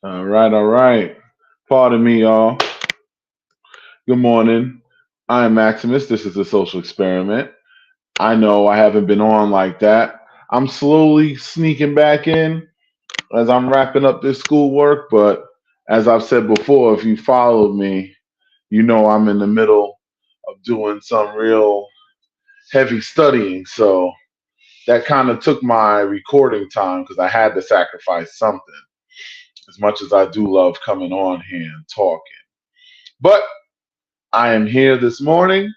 All right, all right. Pardon me, y'all. Good morning. I'm Maximus. This is a social experiment. I know I haven't been on like that. I'm slowly sneaking back in as I'm wrapping up this schoolwork, but as I've said before, if you followed me, you know I'm in the middle of doing some real heavy studying. So that kind of took my recording time because I had to sacrifice something, as much as I do love coming on here and talking. But I am here this morning,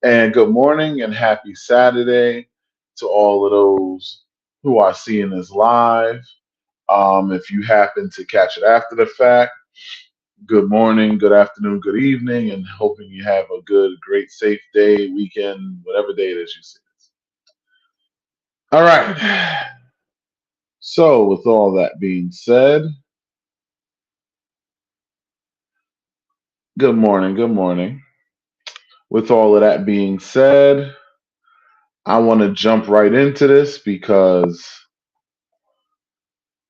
and good morning and happy Saturday to all of those who are seeing this live. If you happen to catch it after the fact, good morning, good afternoon, good evening, and hoping you have a good, great, safe day, weekend, whatever day it is you see this. All right. So, with all that being said, good morning, good morning. With all of that being said, I want to jump right into this because,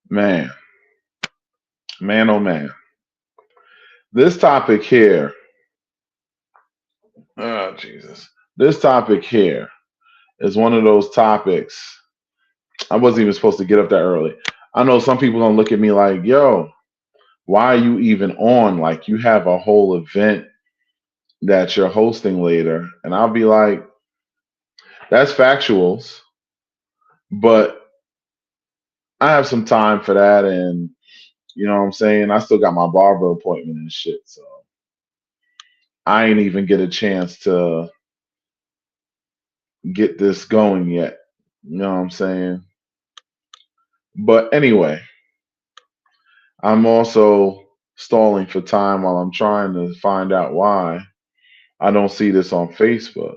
man, man, oh man, this topic here, oh Jesus, this topic here is one of those topics. I wasn't even supposed to get up that early. I know some people gonna look at me like, yo, why are you even on? Like, you have a whole event that you're hosting later. And I'll be like, that's factuals, but I have some time for that. And you know what I'm saying? I still got my barber appointment and shit. So I ain't even get a chance to get this going yet. You know what I'm saying? But anyway, I'm also stalling for time while I'm trying to find out why I don't see this on Facebook.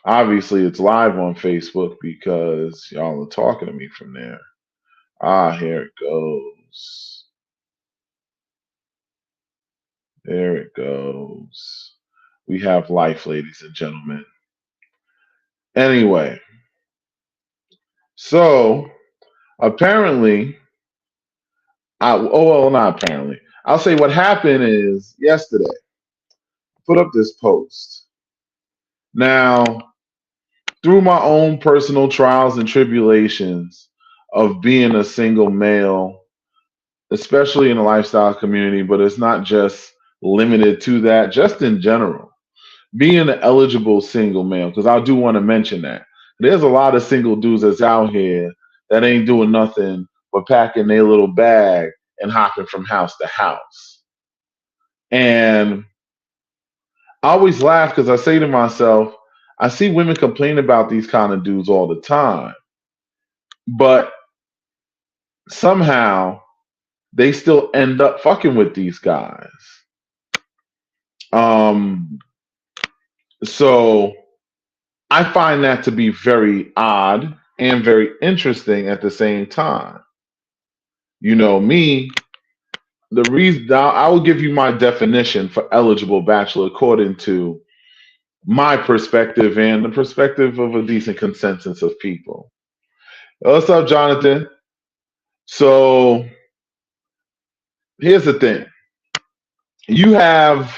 Obviously, it's live on Facebook because y'all are talking to me from there. Ah, here it goes. There it goes. We have life, ladies and gentlemen. Anyway, so apparently, oh well, not apparently. I'll say what happened is yesterday. I put up this post. Now, through my own personal trials and tribulations of being a single male, especially in the lifestyle community, but it's not just limited to that, just in general, being an eligible single male, because I do want to mention that. There's a lot of single dudes that's out here that ain't doing nothing but packing their little bag and hopping from house to house. And I always laugh because I say to myself, I see women complain about these kind of dudes all the time, but somehow they still end up fucking with these guys. Um, so I find that to be very odd and very interesting at the same time. You know, me, the reason now I will give you my definition for eligible bachelor according to my perspective and the perspective of a decent consensus of people. What's up, Jonathan? So here's the thing. You have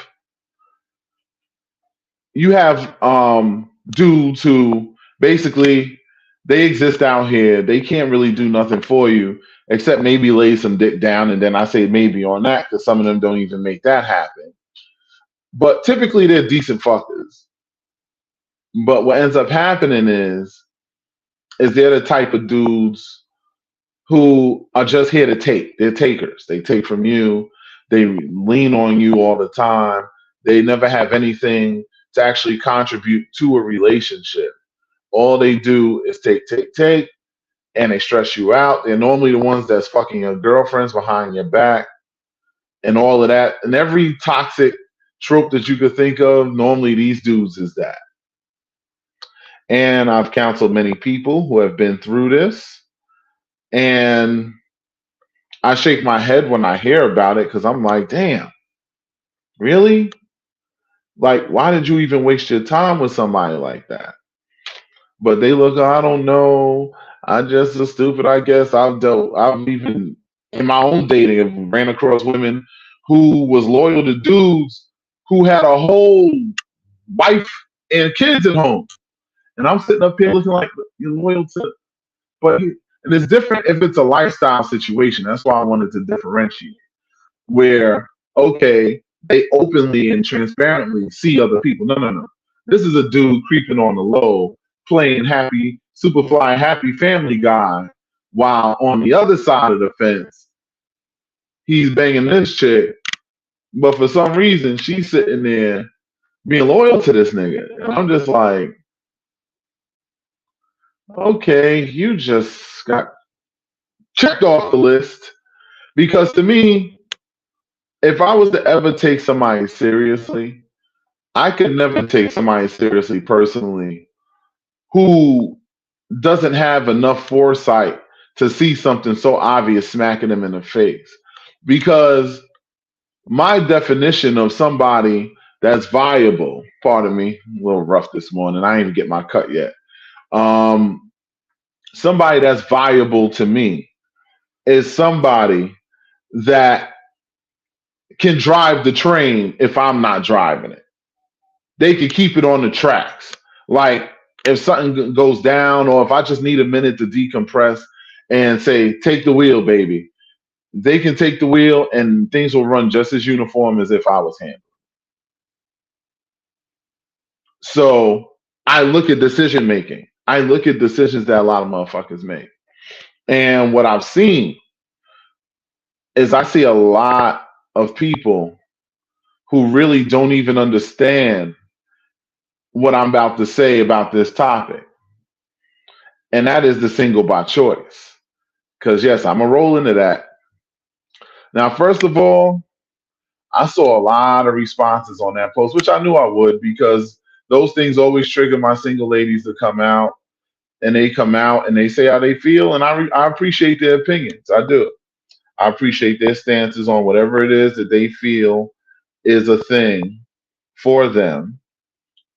dudes who basically they exist out here. They can't really do nothing for you except maybe lay some dick down, and then I say maybe on that because some of them don't even make that happen. But typically they're decent fuckers. But what ends up happening is they're the type of dudes who are just here to take. They're takers. They take from you. They lean on you all the time. They never have anything to actually contribute to a relationship. All they do is take, take, take, and they stress you out. They're normally the ones that's fucking your girlfriends behind your back and all of that. And every toxic trope that you could think of, normally these dudes is that. And I've counseled many people who have been through this. And I shake my head when I hear about it because I'm like, damn, really? Like, why did you even waste your time with somebody like that? But they look, I don't know. I just so stupid, I guess. I've even in my own dating, I've ran across women who was loyal to dudes who had a whole wife and kids at home. And I'm sitting up here looking like you're loyal to, and it's different if it's a lifestyle situation. That's why I wanted to differentiate. Where, okay, they openly and transparently see other people. No, no, no. This is a dude creeping on the low, playing happy, superfly, happy family guy, while on the other side of the fence, he's banging this chick. But for some reason, she's sitting there being loyal to this nigga. And I'm just like, okay, you just got checked off the list. Because to me, if I was to ever take somebody seriously, I could never take somebody seriously personally who doesn't have enough foresight to see something so obvious smacking them in the face. Because my definition of somebody that's viable, pardon me, a little rough this morning. I ain't even get my cut yet. Um, Somebody that's viable to me is somebody that can drive the train if I'm not driving it. They can keep it on the tracks. Like if something goes down, or if I just need a minute to decompress and say, take the wheel, baby. They can take the wheel and things will run just as uniform as if I was handling. So I look at decision making. I look at decisions that a lot of motherfuckers make. And what I've seen is I see a lot of people who really don't even understand what I'm about to say about this topic. And that is the single by choice. Because, yes, I'm going to roll into that. Now, first of all, I saw a lot of responses on that post, which I knew I would because those things always trigger my single ladies to come out. And they come out and they say how they feel. And I appreciate their opinions. I do. I appreciate their stances on whatever it is that they feel is a thing for them.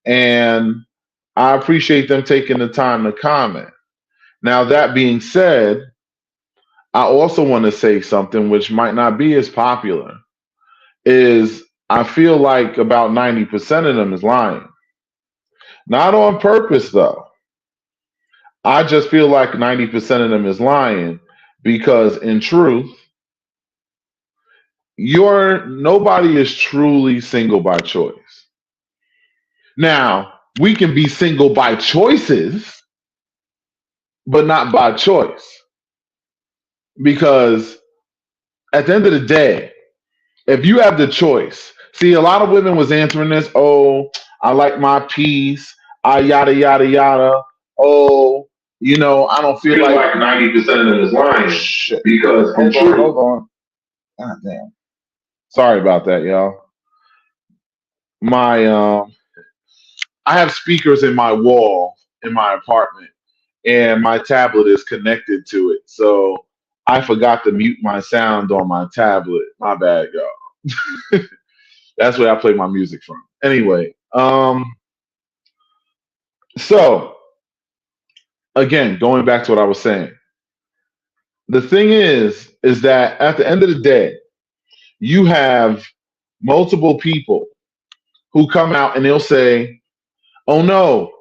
And I appreciate them taking the time to comment. Now, that being said, I also want to say something which might not be as popular is I feel like about 90% of them is lying. Not on purpose, though. I just feel like 90% of them is lying because, in truth, nobody is truly single by choice. Now, we can be single by choices, but not by choice. Because at the end of the day, if you have the choice, see, a lot of women was answering this, oh, I like my peace, I yada, yada, yada. Oh, I don't feel like 90% of them is lying. Shit. Because hold on. God damn. Sorry about that, y'all. My I have speakers in my wall in my apartment, and my tablet is connected to it. So I forgot to mute my sound on my tablet. My bad, y'all. That's where I play my music from. Anyway, so again, going back to what I was saying, the thing is that at the end of the day, you have multiple people who come out and they'll say, "Oh no,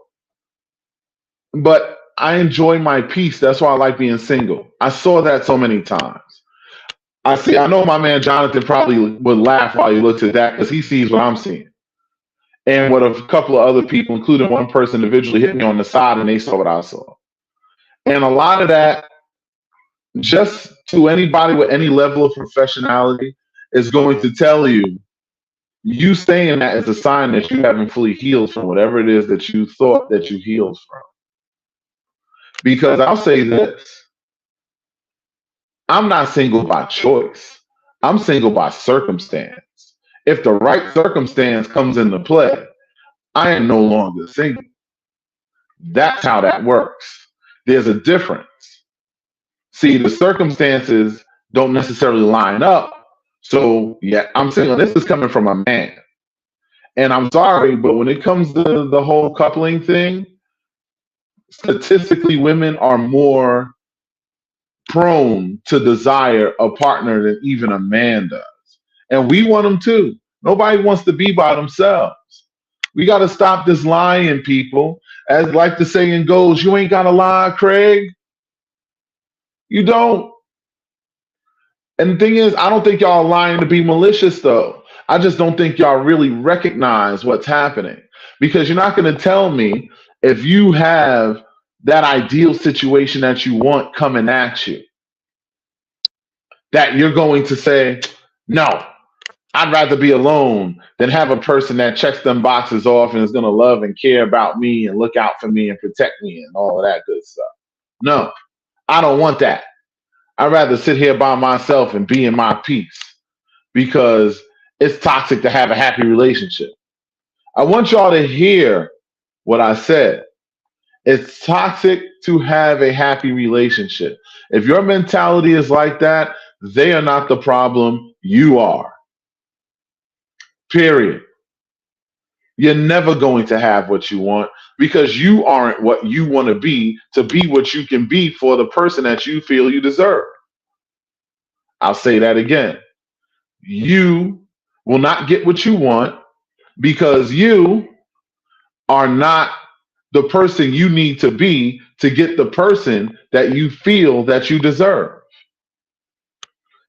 but I enjoy my peace. That's why I like being single." I saw that so many times. I know my man Jonathan probably would laugh while he looks at that because he sees what I'm seeing. And what a couple of other people, including one person individually, hit me on the side and they saw what I saw. And a lot of that, just to anybody with any level of professionality, is going to tell you saying that is a sign that you haven't fully healed from whatever it is that you thought that you healed from. Because I'll say this, I'm not single by choice. I'm single by circumstance. If the right circumstance comes into play, I am no longer single. That's how that works. There's a difference. See, the circumstances don't necessarily line up. So, yeah, I'm single. This is coming from a man. And I'm sorry, but when it comes to the whole coupling thing, statistically, women are more prone to desire a partner than even a man does. And we want them too. Nobody wants to be by themselves. We got to stop this lying, people. As like the saying goes, you ain't got to lie, Craig. You don't. And the thing is, I don't think y'all are lying to be malicious, though. I just don't think y'all really recognize what's happening. Because you're not going to tell me if you have that ideal situation that you want coming at you, that you're going to say, no, I'd rather be alone than have a person that checks them boxes off and is going to love and care about me and look out for me and protect me and all of that good stuff. No, I don't want that. I'd rather sit here by myself and be in my peace because it's toxic to have a happy relationship. I want y'all to hear what I said. It's toxic to have a happy relationship. If your mentality is like that, they are not the problem. You are. Period. You're never going to have what you want because you aren't what you want to be what you can be for the person that you feel you deserve. I'll say that again. You will not get what you want because you are not the person you need to be to get the person that you feel that you deserve.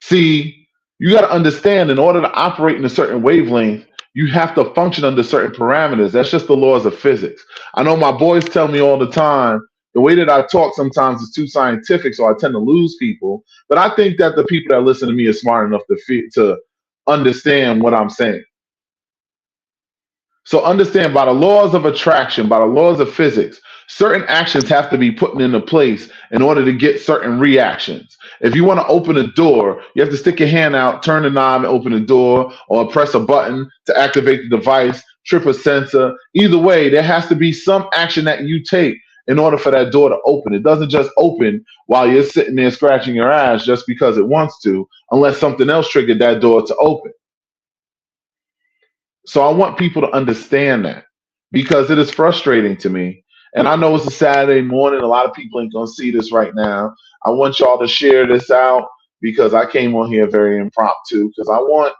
See, you got to understand in order to operate in a certain wavelength, you have to function under certain parameters. That's just the laws of physics. I know my boys tell me all the time, the way that I talk sometimes is too scientific, so I tend to lose people. But I think that the people that listen to me are smart enough to understand what I'm saying. So understand by the laws of attraction, by the laws of physics, certain actions have to be put into place in order to get certain reactions. If you want to open a door, you have to stick your hand out, turn the knob and open the door, or press a button to activate the device, trip a sensor. Either way, there has to be some action that you take in order for that door to open. It doesn't just open while you're sitting there scratching your ass just because it wants to, unless something else triggered that door to open. So I want people to understand that because it is frustrating to me. And I know it's a Saturday morning. A lot of people ain't going to see this right now. I want y'all to share this out because I came on here very impromptu because I want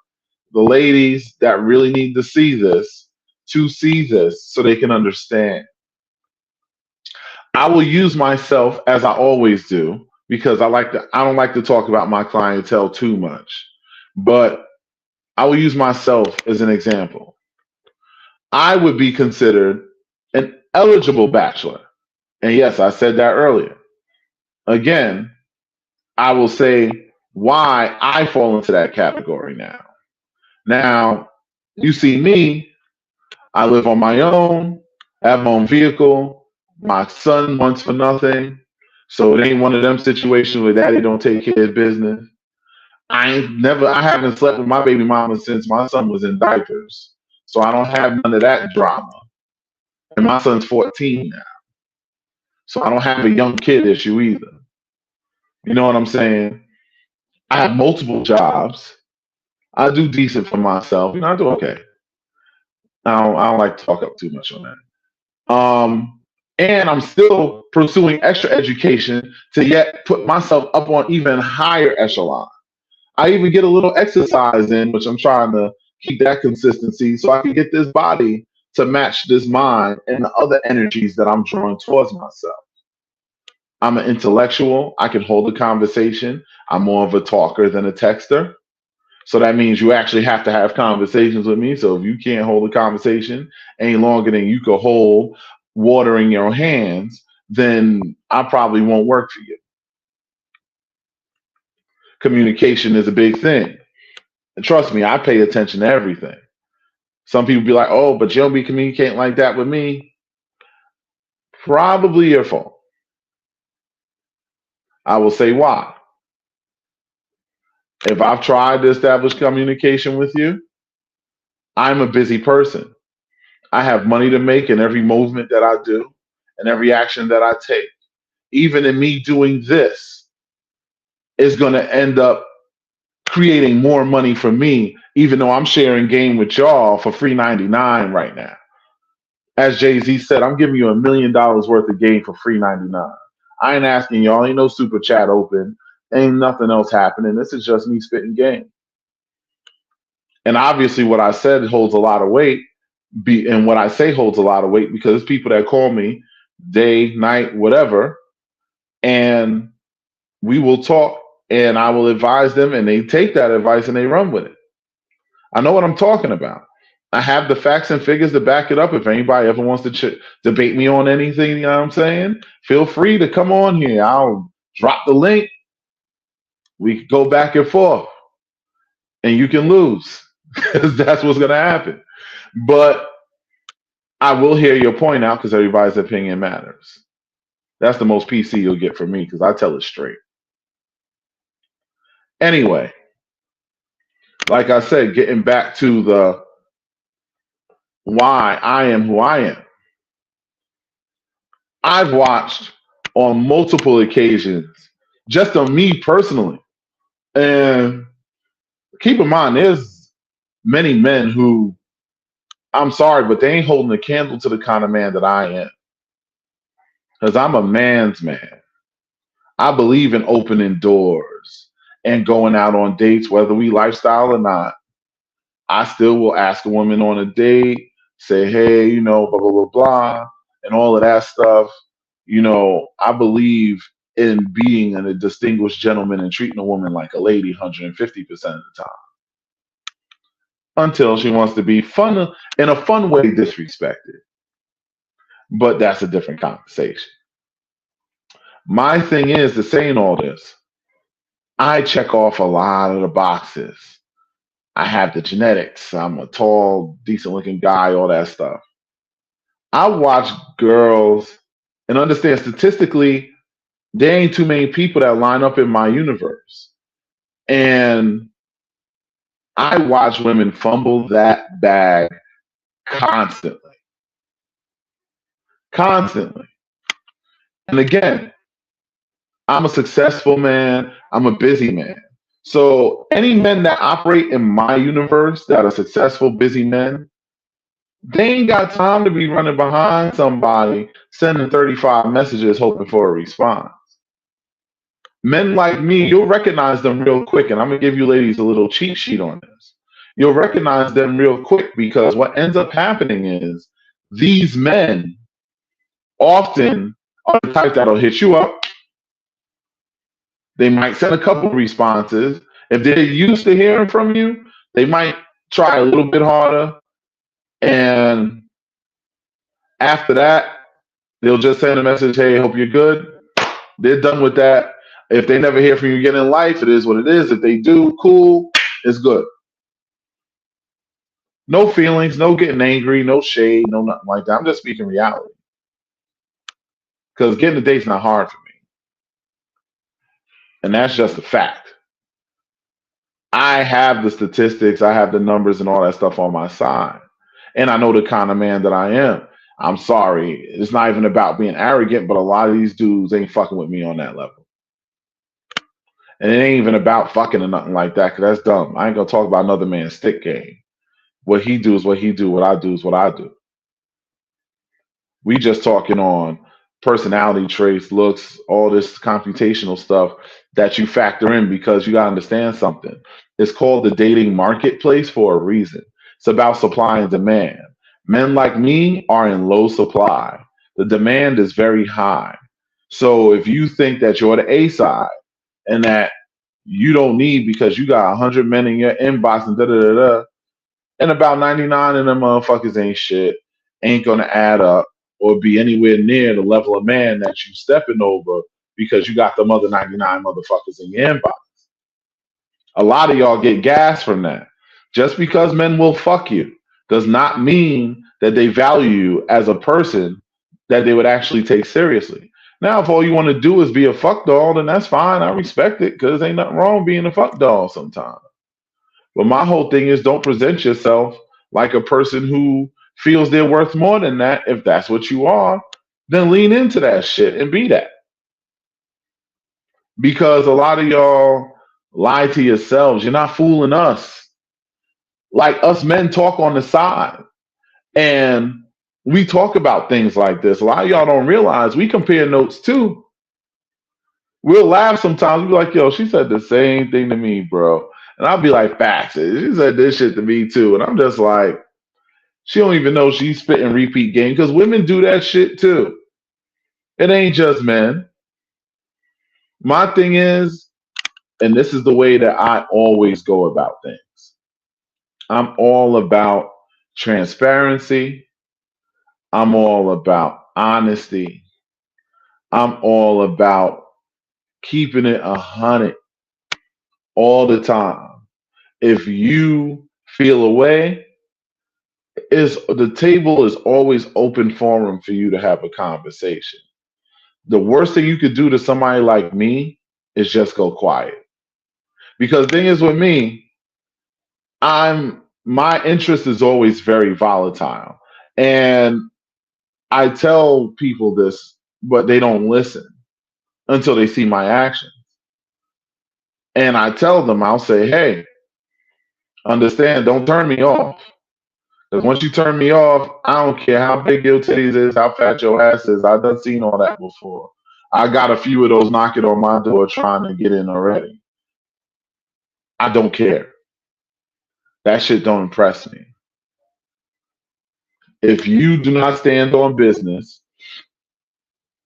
the ladies that really need to see this so they can understand. I will use myself as I always do because I don't like to talk about my clientele too much. But I will use myself as an example. I would be considered an eligible bachelor. And yes, I said that earlier. Again, I will say why I fall into that category now. Now, you see me, I live on my own, I have my own vehicle, my son wants for nothing. So it ain't one of them situations where daddy don't take care of business. I haven't slept with my baby mama since my son was in diapers. So I don't have none of that drama. And my son's 14 now. So I don't have a young kid issue either. You know what I'm saying? I have multiple jobs. I do decent for myself. I do okay. I don't like to talk up too much on that. And I'm still pursuing extra education to yet put myself up on even higher echelon. I even get a little exercise in, which I'm trying to keep that consistency so I can get this body to match this mind and the other energies that I'm drawing towards myself. I'm an intellectual. I can hold a conversation. I'm more of a talker than a texter. So that means you actually have to have conversations with me. So if you can't hold a conversation any longer than you could hold water in your hands, then I probably won't work for you. Communication is a big thing. And trust me, I pay attention to everything. Some people be like, oh, but you don't be communicating like that with me. Probably your fault. I will say why. If I've tried to establish communication with you, I'm a busy person. I have money to make in every movement that I do and every action that I take. Even in me doing this is going to end up creating more money for me, even though I'm sharing game with y'all for free 99 right now. As Jay-Z said, I'm giving you $1 million worth of game for free 99. I ain't asking y'all, ain't no super chat open. Ain't nothing else happening. This is just me spitting game. And obviously, what I said holds a lot of weight. And what I say holds a lot of weight because people that call me day, night, whatever, and we will talk and I will advise them and they take that advice and they run with it. I know what I'm talking about. I have the facts and figures to back it up. If anybody ever wants to debate me on anything, you know what I'm saying? Feel free to come on here. I'll drop the link. We can go back and forth and you can lose because that's what's going to happen. But I will hear your point out because everybody's opinion matters. That's the most PC you'll get from me because I tell it straight. Anyway, like I said, getting back to the why I am who I am. I've watched on multiple occasions, just on me personally. And keep in mind, there's many men who, I'm sorry, but they ain't holding a candle to the kind of man that I am. Because I'm a man's man. I believe in opening doors and going out on dates, whether we lifestyle or not. I still will ask a woman on a date, say, hey, you know, blah, blah, blah, blah, and all of that stuff. You know, I believe in being a distinguished gentleman and treating a woman like a lady 150% of the time. Until she wants to be fun in a fun way disrespected. But that's a different conversation. My thing is to saying all this, I check off a lot of the boxes. I have the genetics. I'm a tall, decent looking guy, all that stuff. I watch girls and understand statistically, there ain't too many people that line up in my universe. And I watch women fumble that bag constantly. Constantly. And again, I'm a successful man. I'm a busy man. So any men that operate in my universe that are successful, busy men, they ain't got time to be running behind somebody, sending 35 messages hoping for a response. Men like me, you'll recognize them real quick. And I'm going to give you ladies a little cheat sheet on this. You'll recognize them real quick because what ends up happening is these men often are the type that'll hit you up. They might send a couple of responses. If they're used to hearing from you, they might try a little bit harder. And after that, they'll just send a message, hey, hope you're good. They're done with that. If they never hear from you again in life, it is what it is. If they do, cool, it's good. No feelings, no getting angry, no shade, no nothing like that. I'm just speaking reality. Because getting a date's not hard for me. And that's just a fact. I have the statistics, I have the numbers and all that stuff on my side. And I know the kind of man that I am. I'm sorry. It's not even about being arrogant, but a lot of these dudes ain't fucking with me on that level. And it ain't even about fucking or nothing like that, because that's dumb. I ain't gonna talk about another man's stick game. What he do is what he do, what I do is what I do. We just talking on personality traits, looks, all this computational stuff that you factor in because you gotta understand something. It's called the dating marketplace for a reason. It's about supply and demand. Men like me are in low supply. The demand is very high. So if you think that you're the A side and that you don't need because you got 100 men in your inbox and da da da da, and about 99 of them motherfuckers ain't shit, ain't gonna add up or be anywhere near the level of man that you stepping over because you got them other 99 motherfuckers in your inbox. A lot of y'all get gas from that. Just because men will fuck you does not mean that they value you as a person that they would actually take seriously. Now, if all you want to do is be a fuck doll, then that's fine. I respect it because ain't nothing wrong being a fuck doll sometimes. But my whole thing is don't present yourself like a person who feels they're worth more than that. If that's what you are, then lean into that shit and be that. Because a lot of y'all lie to yourselves. You're not fooling us. Like us men talk on the side. And we talk about things like this. A lot of y'all don't realize we compare notes too. We'll laugh sometimes. We'll be like, yo, she said the same thing to me, bro. And I'll be like, facts. She said this shit to me too. And I'm just like, she don't even know she's spitting repeat game because women do that shit too. It ain't just men. My thing is, and this is the way that I always go about things. I'm all about transparency. I'm all about honesty. I'm all about keeping it 100 all the time. If you feel away, is the table is always open forum for you to have a conversation. The worst thing you could do to somebody like me is just go quiet. Because the thing is with me, my interest is always very volatile. And I tell people this, but they don't listen until they see my action. And I tell them, I'll say, hey, understand, don't turn me off. Because once you turn me off, I don't care how big your titties is, how fat your ass is. I've done seen all that before. I got a few of those knocking on my door trying to get in already. I don't care. That shit don't impress me. If you do not stand on business,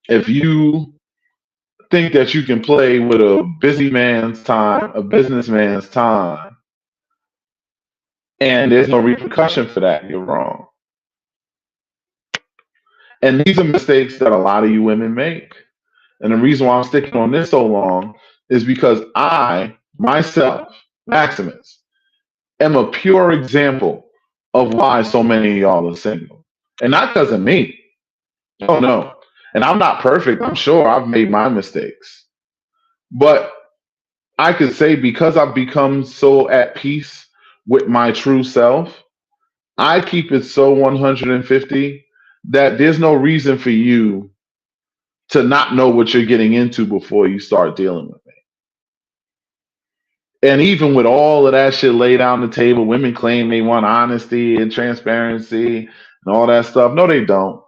if you think that you can play with a busy man's time, a businessman's time, and there's no repercussion for that, you're wrong. And these are mistakes that a lot of you women make. And the reason why I'm sticking on this so long is because I, myself, Maximus, am a pure example of why so many of y'all are single. And not because of me. Oh, no. And I'm not perfect. I'm sure I've made my mistakes. But I could say because I've become so at peace with my true self, I keep it so 150 that there's no reason for you to not know what you're getting into before you start dealing with me. And even with all of that shit laid out on the table, women claim they want honesty and transparency and all that stuff. No, they don't.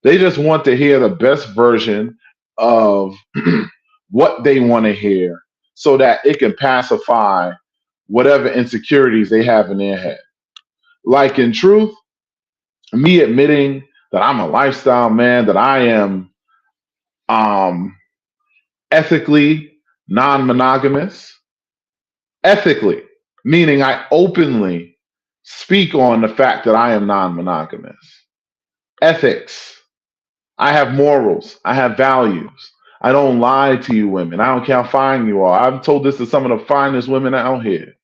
They just want to hear the best version of what they want to hear so that it can pacify whatever insecurities they have in their head. Like in truth, me admitting that I'm a lifestyle man, that I am um, ethically non-monogamous, ethically, meaning I openly speak on the fact that I am non-monogamous. Ethics. I have morals. I have values. I don't lie to you women. I don't care how fine you are. I've told this to some of the finest women out here.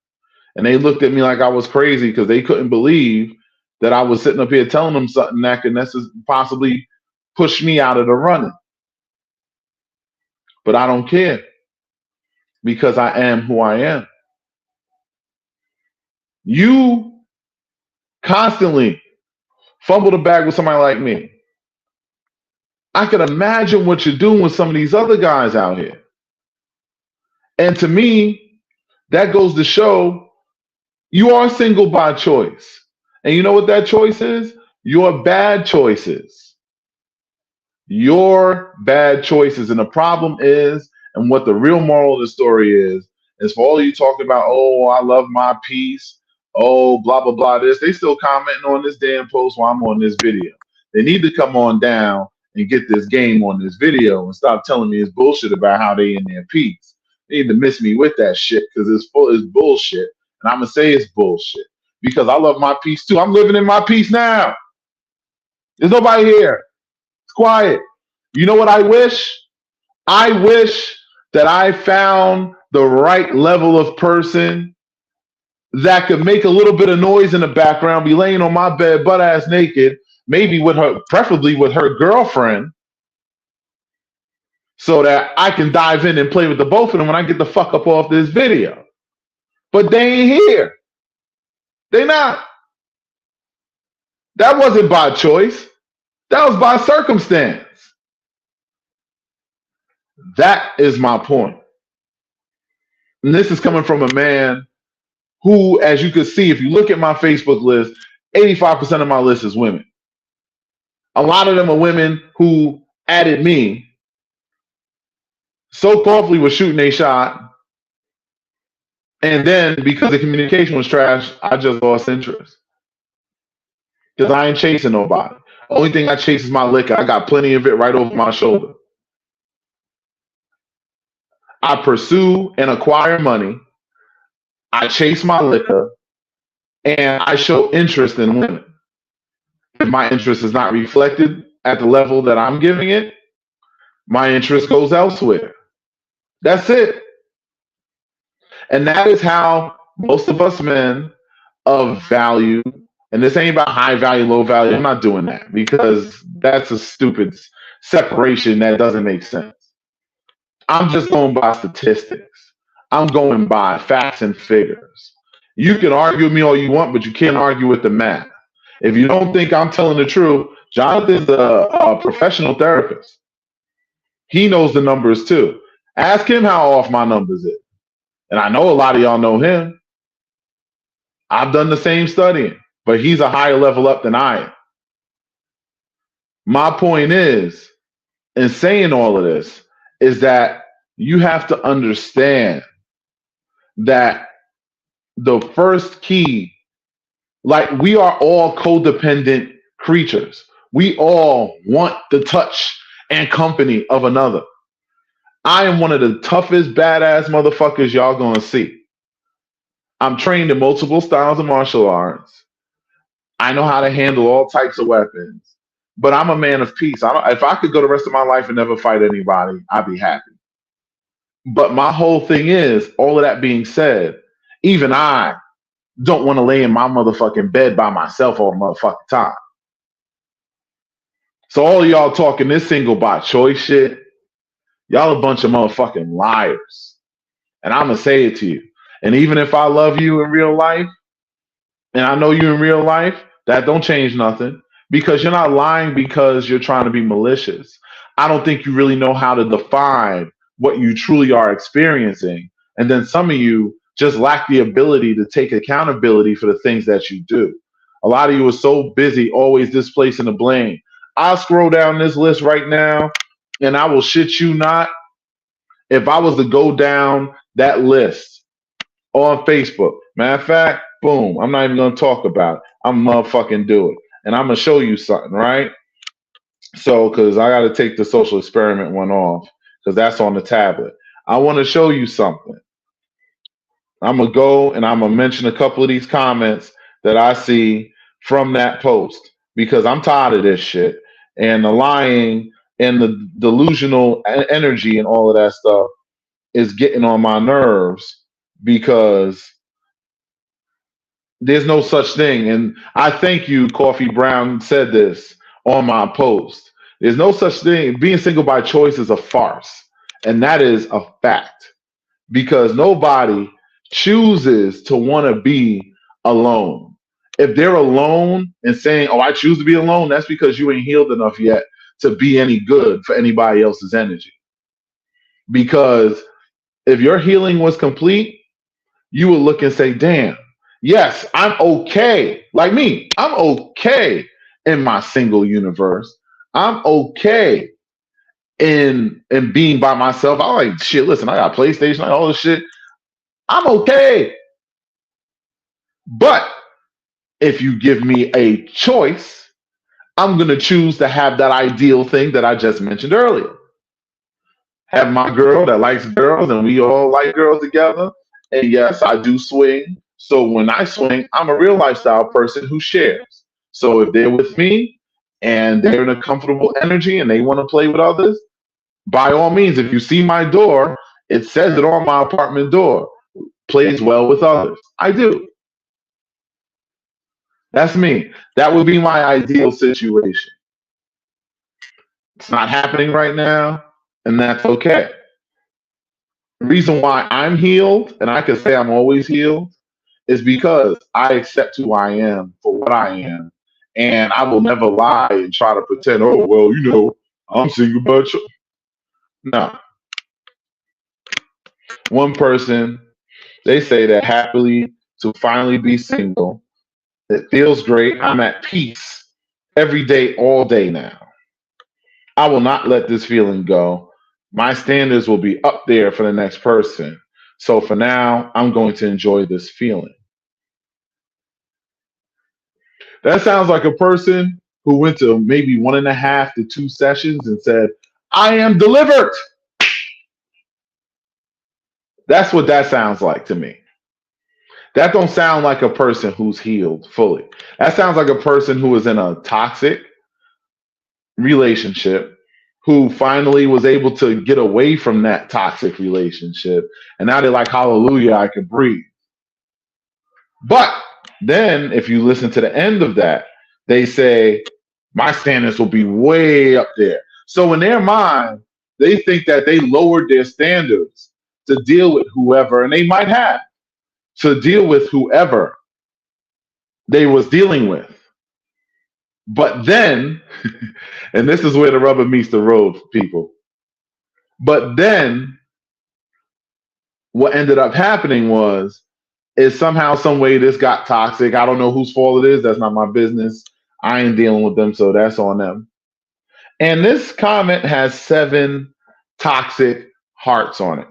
And they looked at me like I was crazy because they couldn't believe that I was sitting up here telling them something that could possibly push me out of the running. But I don't care because I am who I am. You constantly fumble the bag with somebody like me. I can imagine what you're doing with some of these other guys out here. And to me, that goes to show you are single by choice. And you know what that choice is? Your bad choices. Your bad choices. And the problem is, and what the real moral of the story is for all you talking about, oh, I love my peace, oh, blah, blah, blah, this. They still commenting on this damn post while I'm on this video. They need to come on down and get this game on this video and stop telling me it's bullshit about how they in their peace. They need to miss me with that shit because it's bullshit. And I'm going to say it's bullshit because I love my peace too. I'm living in my peace now. There's nobody here. It's quiet. You know what I wish? I wish that I found the right level of person that could make a little bit of noise in the background, be laying on my bed butt ass naked, maybe with her, preferably with her girlfriend, so that I can dive in and play with the both of them when I get the fuck up off this video. But they ain't here. They not. That wasn't by choice. That was by circumstance. That is my point. And this is coming from a man who, as you can see, if you look at my Facebook list, 85% of my list is women. A lot of them are women who added me so thoughtfully was shooting a shot, and then because the communication was trash, I just lost interest. Because I ain't chasing nobody. Only thing I chase is my liquor. I got plenty of it right over my shoulder. I pursue and acquire money. I chase my liquor, and I show interest in women. If my interest is not reflected at the level that I'm giving it, my interest goes elsewhere. That's it. And that is how most of us men of value, and this ain't about high value, low value. I'm not doing that because that's a stupid separation that doesn't make sense. I'm just going by statistics. I'm going by facts and figures. You can argue with me all you want, but you can't argue with the math. If you don't think I'm telling the truth, Jonathan's a professional therapist. He knows the numbers too. Ask him how off my numbers is. And I know a lot of y'all know him. I've done the same studying, but he's a higher level up than I am. My point is, in saying all of this, is that you have to understand that the first key, like we are all codependent creatures. We all want the touch and company of another. I am one of the toughest badass motherfuckers y'all gonna see. I'm trained in multiple styles of martial arts. I know how to handle all types of weapons. But I'm a man of peace. If I could go the rest of my life and never fight anybody, I'd be happy. But my whole thing is, all of that being said, even I don't want to lay in my motherfucking bed by myself all the motherfucking time. So all of y'all talking this single by choice shit, y'all a bunch of motherfucking liars. And I'm going to say it to you. And even if I love you in real life, and I know you in real life, that don't change nothing because you're not lying because you're trying to be malicious. I don't think you really know how to define what you truly are experiencing. And then some of you just lack the ability to take accountability for the things that you do. A lot of you are so busy always displacing the blame. I'll scroll down this list right now and I will shit you not. If I was to go down that list on Facebook, matter of fact, boom, I'm not even going to talk about it. I'm motherfucking do it. And I'm going to show you something, right? So, because I got to take the social experiment one off because that's on the tablet. I want to show you something. I'm going to go and I'm going to mention a couple of these comments that I see from that post because I'm tired of this shit and the lying and the delusional energy and all of that stuff is getting on my nerves because there's no such thing. And I thank you, Coffee Brown said this on my post. There's no such thing. Being single by choice is a farce. And that is a fact because nobody chooses to want to be alone. If they're alone and saying, oh, I choose to be alone, that's because you ain't healed enough yet to be any good for anybody else's energy. Because if your healing was complete, you would look and say, damn, yes, I'm okay. Like me, I'm okay in my single universe. I'm okay in being by myself. I'm like, shit, listen, I got PlayStation, I got all this shit. I'm okay. But if you give me a choice, I'm going to choose to have that ideal thing that I just mentioned earlier. Have my girl that likes girls, and we all like girls together. And yes, I do swing. So when I swing, I'm a real lifestyle person who shares. So if they're with me and they're in a comfortable energy and they want to play with others, by all means, if you see my door, it says it on my apartment door. Plays well with others. I do. That's me. That would be my ideal situation. It's not happening right now, and that's okay. The reason why I'm healed, and I can say I'm always healed, is because I accept who I am for what I am. And I will never lie and try to pretend, oh, well, I'm single, but no. One person, they say that happily to finally be single, it feels great. I'm at peace every day, all day now. I will not let this feeling go My standards will be up there for the next person. So for now, I'm going to enjoy this feeling. That sounds like a person who went to maybe 1.5 to 2 sessions and said, I am delivered. That's what that sounds like to me. That don't sound like a person who's healed fully. That sounds like a person who is in a toxic relationship who finally was able to get away from that toxic relationship. And now they're like, hallelujah, I can breathe. But then if you listen to the end of that, they say, my standards will be way up there. So in their mind, they think that they lowered their standards to deal with whoever, and they might have to deal with whoever they was dealing with. But then, and this is where the rubber meets the road, people. But then what ended up happening was is somehow, some way this got toxic. I don't know whose fault it is. That's not my business. I ain't dealing with them, so that's on them. And this comment has 7 toxic hearts on it.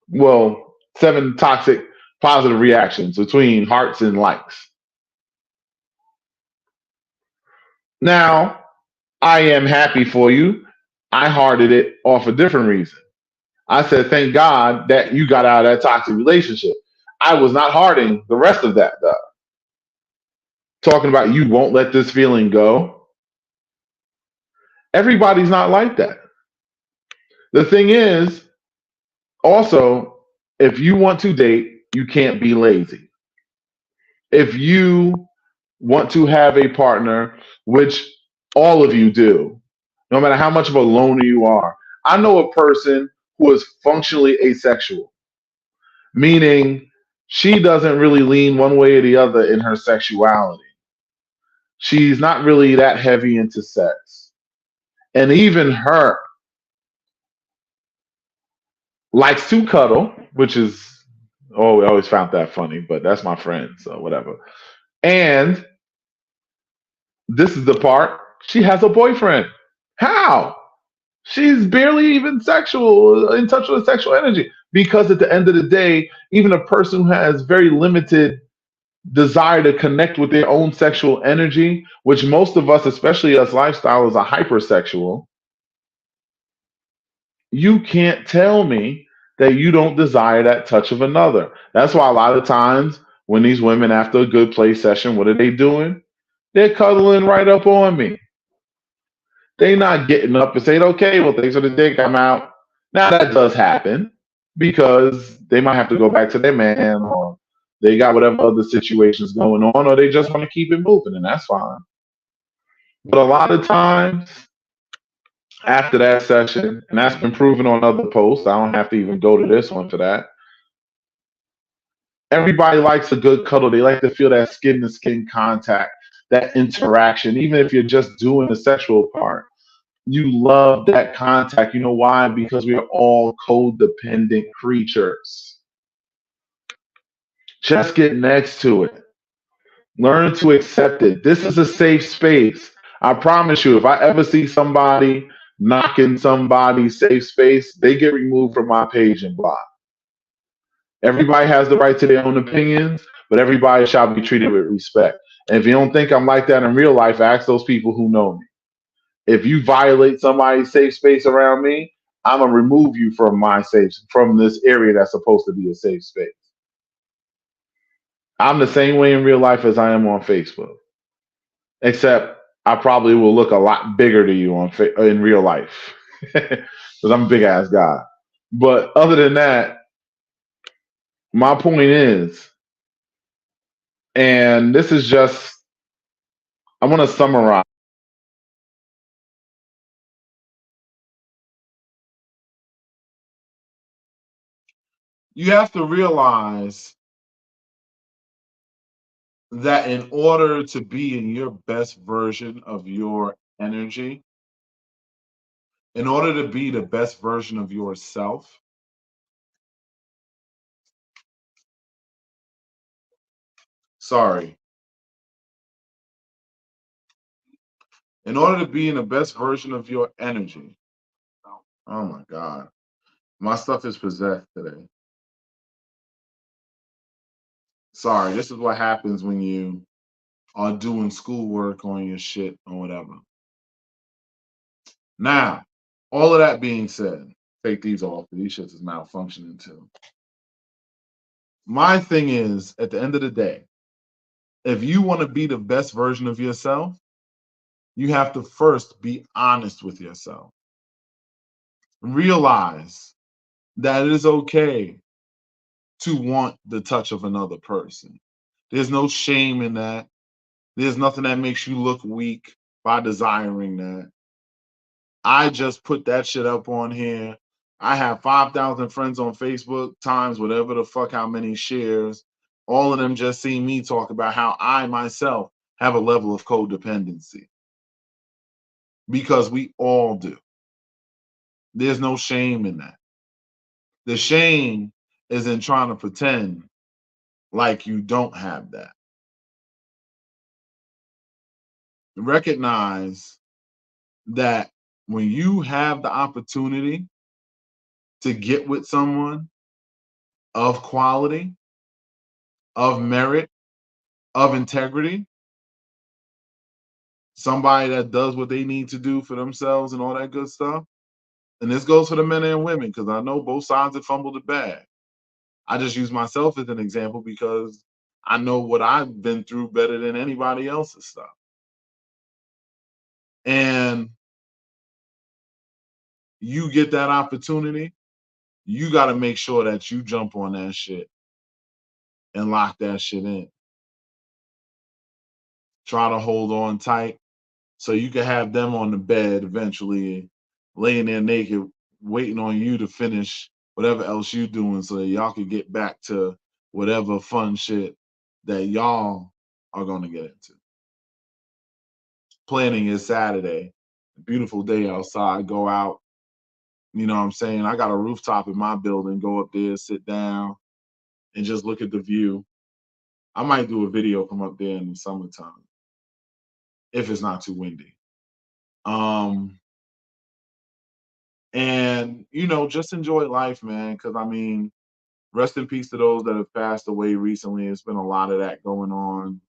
Well, 7 toxic positive reactions between hearts and likes. Now, I am happy for you. I hearted it off a different reason. I said, thank God that you got out of that toxic relationship. I was not hearting the rest of that, though. Talking about you won't let this feeling go. Everybody's not like that. The thing is, also, if you want to date, you can't be lazy. If you want to have a partner, which all of you do, no matter how much of a loner you are, I know a person who is functionally asexual, meaning she doesn't really lean one way or the other in her sexuality. She's not really that heavy into sex. And even her likes to cuddle, which is, oh, we always found that funny, but that's my friend, so whatever. And this is the part, she has a boyfriend. How? She's barely even sexual, in touch with her sexual energy. Because at the end of the day, even a person who has very limited desire to connect with their own sexual energy, which most of us, especially us lifestylers, are hypersexual, you can't tell me that you don't desire that touch of another. That's why a lot of times when these women, after a good play session, what are they doing? They're cuddling right up on me. They not getting up and saying, okay, well, thanks for the dick, I'm out. Now that does happen because they might have to go back to their man, or they got whatever other situations going on, or they just want to keep it moving, and that's fine. But a lot of times after that session, and that's been proven on other posts, I don't have to even go to this one for that. Everybody likes a good cuddle. They like to feel that skin to skin contact, that interaction, even if you're just doing the sexual part. You love that contact. You know why? Because we are all codependent creatures. Just get next to it. Learn to accept it. This is a safe space. I promise you, if I ever see somebody knocking somebody's safe space, they get removed from my page and blocked. Everybody has the right to their own opinions, but everybody shall be treated with respect. And if you don't think I'm like that in real life, ask those people who know me. If you violate somebody's safe space around me, I'm gonna remove you from from this area that's supposed to be a safe space. I'm the same way in real life as I am on Facebook, except I probably will look a lot bigger to you in real life because I'm a big ass guy. But other than that, my point is, and this is just, I want to summarize. You have to realize that in order to be in your best version of your energy, in order to be the best version of yourself, sorry, in order to be in the best version of your energy, Oh my God. My stuff is possessed today. Sorry, this is what happens when you are doing schoolwork on your shit or whatever. Now, all of that being said, take these off. These shits is malfunctioning too. My thing is, at the end of the day, if you want to be the best version of yourself, you have to first be honest with yourself. Realize that it is okay to want the touch of another person. There's no shame in that. There's nothing that makes you look weak by desiring that. I just put that shit up on here. I have 5,000 friends on Facebook, times whatever the fuck how many shares. All of them just see me talk about how I myself have a level of codependency because we all do. There's no shame in that. The shame is in trying to pretend like you don't have that. Recognize that when you have the opportunity to get with someone of quality, of merit, of integrity, somebody that does what they need to do for themselves and all that good stuff. And this goes for the men and women because I know both sides have fumbled the bag. I just use myself as an example because I know what I've been through better than anybody else's stuff. And you get that opportunity, you got to make sure that you jump on that shit and lock that shit in. Try to hold on tight so you can have them on the bed eventually, laying there naked, waiting on you to finish whatever else you doing so that y'all can get back to whatever fun shit that y'all are gonna get into. Planning is Saturday. Beautiful day outside. Go out. You know what I'm saying? I got a rooftop in my building. Go up there, sit down, and just look at the view. I might do a video from up there in the summertime if it's not too windy. Um, and just enjoy life, man. Because I mean, rest in peace to those that have passed away recently. It's been a lot of that going on.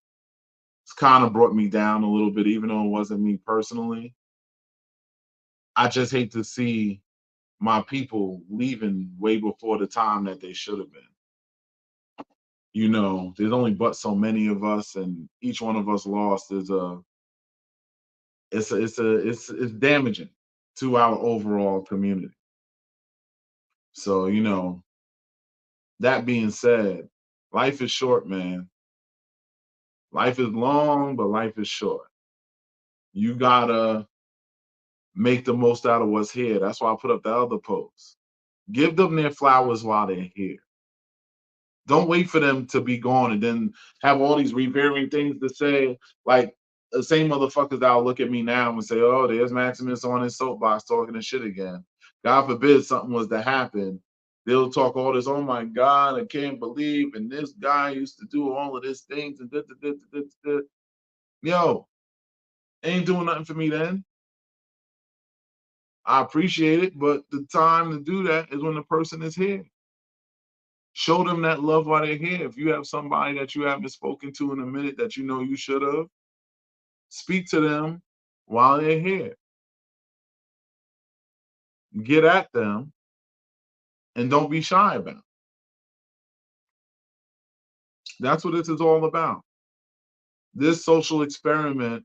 It's kind of brought me down a little bit, even though it wasn't me personally. I just hate to see my people leaving way before the time that they should have been. There's only but so many of us, and each one of us lost is it's damaging to our overall community. So, that being said, life is short, man. Life is long, but life is short. You gotta make the most out of what's here. That's why I put up the other post. Give them their flowers while they're here. Don't wait for them to be gone and then have all these revering things to say. Like the same motherfuckers that'll look at me now and say, "Oh, there's Maximus on his soapbox talking this shit again." God forbid something was to happen. They'll talk all this, "Oh my God, I can't believe," and this guy used to do all of these things and da. Yo, ain't doing nothing for me then. I appreciate it, but the time to do that is when the person is here. Show them that love while they're here. If you have somebody that you haven't spoken to in a minute that you know you should have, speak to them while they're here. Get at them and don't be shy about it. That's what this is all about. This social experiment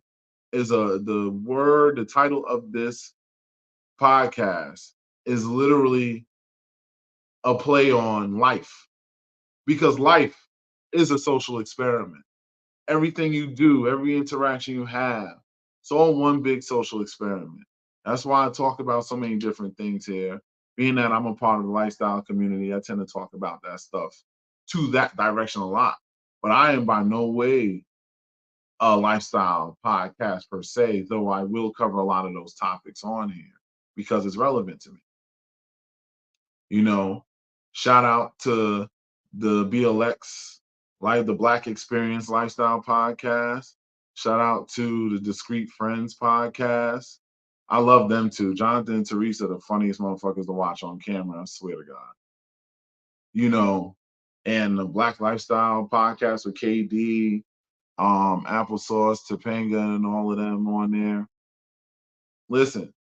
is the title of this podcast is literally a play on life because life is a social experiment. Everything you do, every interaction you have, it's all one big social experiment. That's why I talk about so many different things here. Being that I'm a part of the lifestyle community, I tend to talk about that stuff to that direction a lot. But I am by no way a lifestyle podcast per se, though I will cover a lot of those topics on here because it's relevant to me. You know, shout out to the BLX, like the Black Experience Lifestyle Podcast. Shout out to the Discreet Friends Podcast. I love them too. Jonathan and Teresa, the funniest motherfuckers to watch on camera. I swear to God. You know, and the Black Lifestyle podcast with KD, Applesauce, Topanga, and all of them on there. Listen,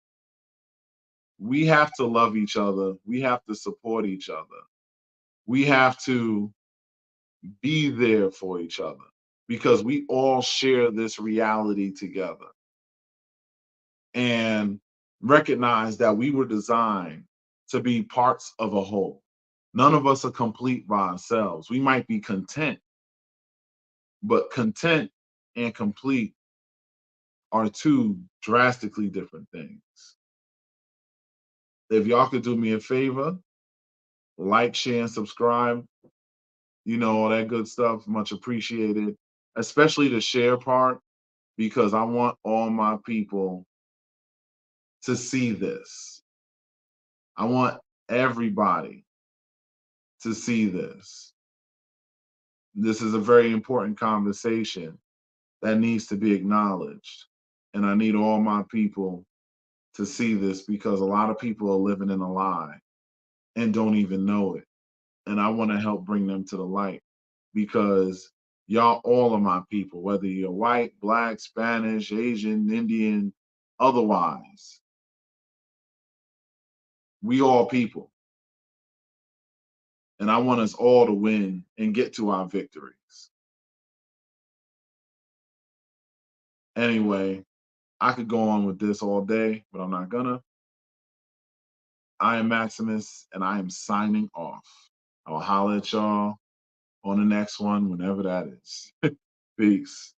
we have to love each other. We have to support each other. We have to be there for each other because we all share this reality together and recognize that we were designed to be parts of a whole. None of us are complete by ourselves. We might be content, but content and complete are two drastically different things. If y'all could do me a favor, like, share, and subscribe, all that good stuff, much appreciated, especially the share part, because I want all my people to see this. I want everybody to see this. This is a very important conversation that needs to be acknowledged. And I need all my people to see this because a lot of people are living in a lie and don't even know it. And I want to help bring them to the light because y'all all are my people, whether you're white, black, Spanish, Asian, Indian, otherwise. We all people. And I want us all to win and get to our victories. Anyway, I could go on with this all day, but I'm not gonna. I am Maximus, and I am signing off. I'll holler at y'all on the next one, whenever that is. Peace.